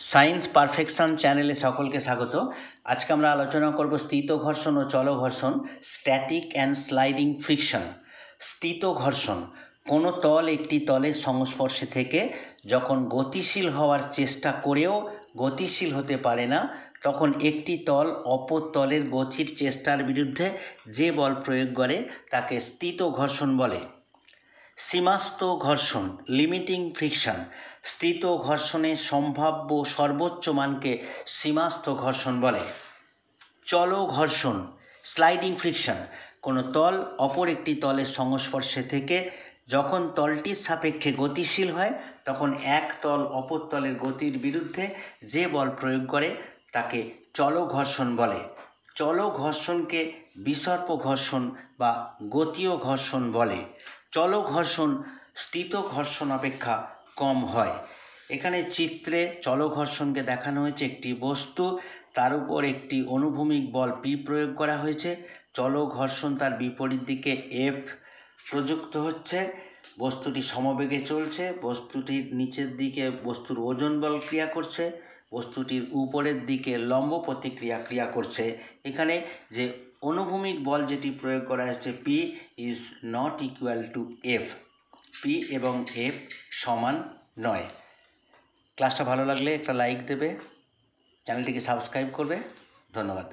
Science perfection চ্যানেলে সকলকে স্বাগত। আজকে আমরা আলোচনা করব স্থিত ঘর্ষণ ও চল ঘর্ষণ, স্ট্যাটিক অ্যান্ড স্লাইডিং ফ্রিকশন। স্থিত ঘর্ষণ, কোনো তল একটি তলের সংস্পর্শে থেকে যখন গতিশীল হওয়ার চেষ্টা করেও গতিশীল হতে পারে না, তখন একটি তল অপর তলের গতির চেষ্টার বিরুদ্ধে যে বল প্রয়োগ করে তাকে স্থিত ঘর্ষণ বলে। সীমাস্থ ঘর্ষণ, লিমিটিং ফ্রিকশন। স্থিত ঘর্ষণের সম্ভাব্য সর্বোচ্চ মানকে সীমাস্থ ঘর্ষণ বলে। চল ঘর্ষণ, স্লাইডিং ফ্রিকশন। কোনো তল অপর একটি তলের সংস্পর্শে থেকে যখন তলটির সাপেক্ষে গতিশীল হয় তখন এক তল অপর তলের গতির বিরুদ্ধে যে বল প্রয়োগ করে তাকে চল ঘর্ষণ বলে। চল ঘর্ষণকে বিসর্প ঘর্ষণ বা গতীয় ঘর্ষণ বলে। চল ঘর্ষণ স্থিত ঘর্ষণ অপেক্ষা কম হয়। এখানে চিত্রে চল ঘর্ষণকে দেখানো হয়েছে একটি বস্তু, তার উপর একটি অনুভূমিক বল পি প্রয়োগ করা হয়েছে। চল ঘর্ষণ তার বিপরীত দিকে এফ প্রযুক্ত হচ্ছে, বস্তুটি সমবেগে চলছে, বস্তুটির নিচের দিকে বস্তুর ওজন বল ক্রিয়া করছে, বস্তুটির উপরের দিকে লম্ব প্রতিক্রিয়া ক্রিয়া করছে। এখানে যে অনুভূমিক বল যেটি প্রয়োগ করা হয়েছে P is not equal to F, P এবং এফ সমান নয়। ক্লাসটা ভালো লাগলে একটা লাইক দেবে, চ্যানেলটিকে সাবস্ক্রাইব করবে। ধন্যবাদ।